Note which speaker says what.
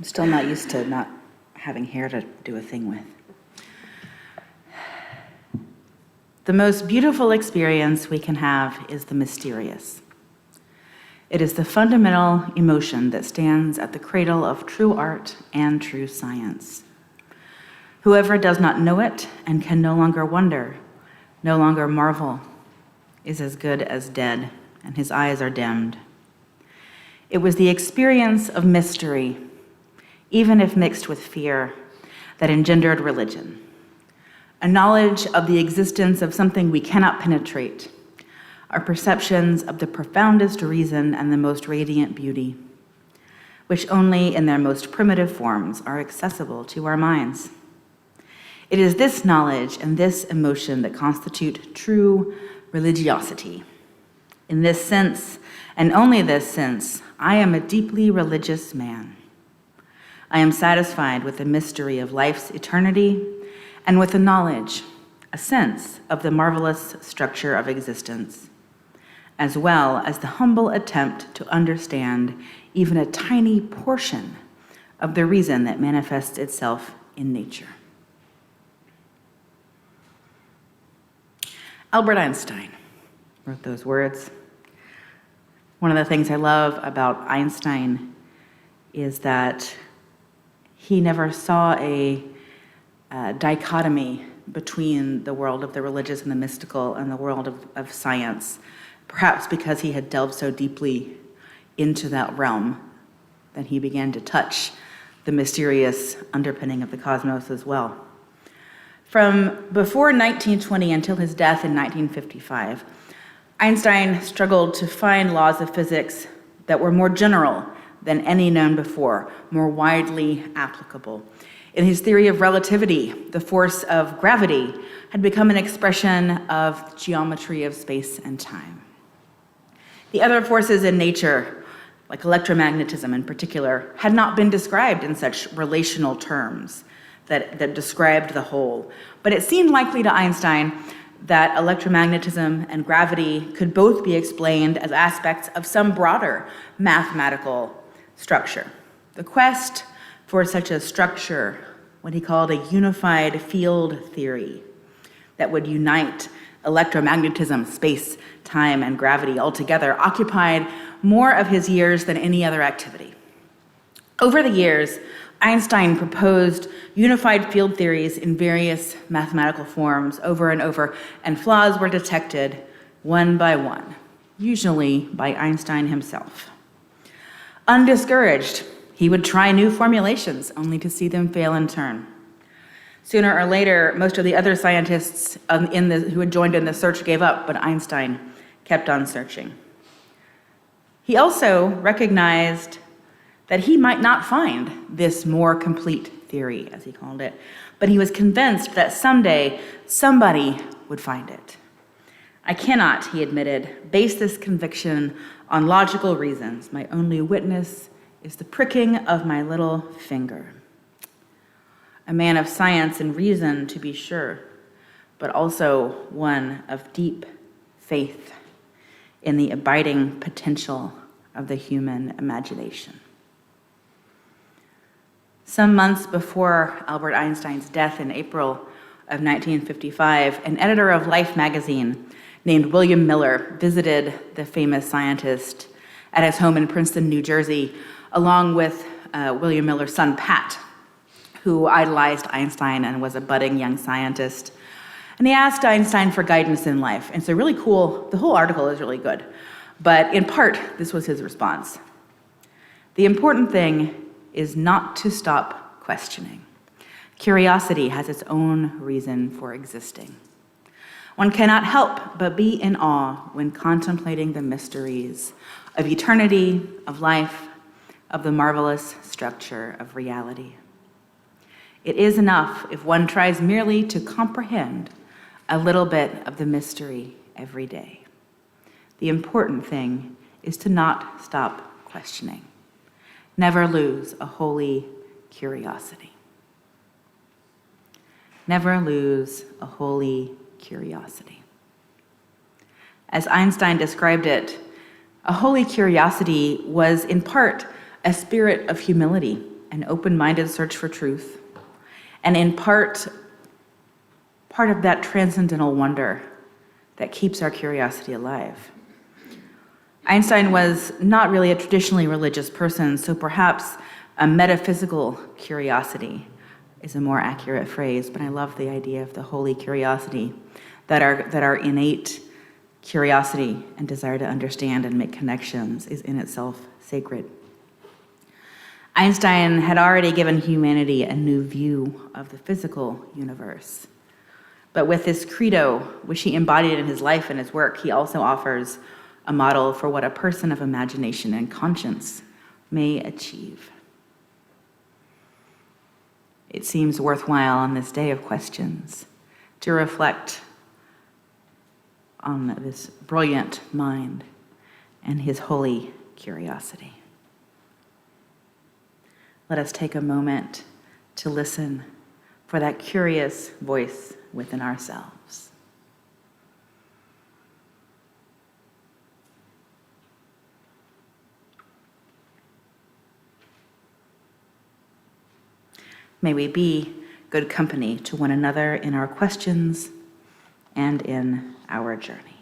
Speaker 1: I'm still not used to not having hair to do a thing with. The most beautiful experience we can have is the mysterious. It is the fundamental emotion that stands at the cradle of true art and true science. Whoever does not know it and can no longer wonder, no longer marvel, is as good as dead, and his eyes are dimmed. It was the experience of mystery, even if mixed with fear, that engendered religion. A knowledge of the existence of something we cannot penetrate, our perceptions of the profoundest reason and the most radiant beauty, which only in their most primitive forms are accessible to our minds. It is this knowledge and this emotion that constitute true religiosity. In this sense, and only this sense, I am a deeply religious man. I am satisfied with the mystery of life's eternity and with the knowledge, a sense of the marvelous structure of existence, as well as the humble attempt to understand even a tiny portion of the reason that manifests itself in nature. Albert Einstein wrote those words. One of the things I love about Einstein is that he never saw a dichotomy between the world of the religious and the mystical and the world of science, perhaps because he had delved so deeply into that realm that he began to touch the mysterious underpinning of the cosmos as well. From before 1920 until his death in 1955, Einstein struggled to find laws of physics that were more general than any known before, more widely applicable. In his theory of relativity, the force of gravity had become an expression of geometry of space and time. The other forces in nature, like electromagnetism in particular, had not been described in such relational terms that described the whole. But it seemed likely to Einstein that electromagnetism and gravity could both be explained as aspects of some broader mathematical structure. The quest for such a structure, what he called a unified field theory that would unite electromagnetism, space, time, and gravity all together, occupied more of his years than any other activity. Over the years, Einstein proposed unified field theories in various mathematical forms over and over, and flaws were detected one by one, usually by Einstein himself. Undiscouraged, he would try new formulations only to see them fail in turn. Sooner or later, most of the other scientists who had joined in the search gave up, but Einstein kept on searching. He also recognized that he might not find this more complete theory, as he called it, but he was convinced that someday somebody would find it. I cannot, he admitted, base this conviction on logical reasons. My only witness is the pricking of my little finger. A man of science and reason, to be sure, but also one of deep faith in the abiding potential of the human imagination. Some months before Albert Einstein's death in April of 1955, an editor of Life magazine named William Miller visited the famous scientist at his home in Princeton, New Jersey, along with William Miller's son, Pat, who idolized Einstein and was a budding young scientist. And he asked Einstein for guidance in life. And so really cool, the whole article is really good. But in part, this was his response. The important thing is not to stop questioning. Curiosity has its own reason for existing. One cannot help but be in awe when contemplating the mysteries of eternity, of life, of the marvelous structure of reality. It is enough if one tries merely to comprehend a little bit of the mystery every day. The important thing is to not stop questioning. Never lose a holy curiosity. Never lose a holy curiosity. As Einstein described it, a holy curiosity was in part a spirit of humility an open-minded search for truth, and in part of that transcendental wonder that keeps our curiosity alive. Einstein was not really a traditionally religious person, so perhaps a metaphysical curiosity is a more accurate phrase, but I love the idea of the holy curiosity, that our innate curiosity and desire to understand and make connections is in itself sacred. Einstein had already given humanity a new view of the physical universe. But with this credo, which he embodied in his life and his work, he also offers a model for what a person of imagination and conscience may achieve. It seems worthwhile on this day of questions to reflect on this brilliant mind and his holy curiosity. Let us take a moment to listen for that curious voice within ourselves. May we be good company to one another in our questions and in our journey.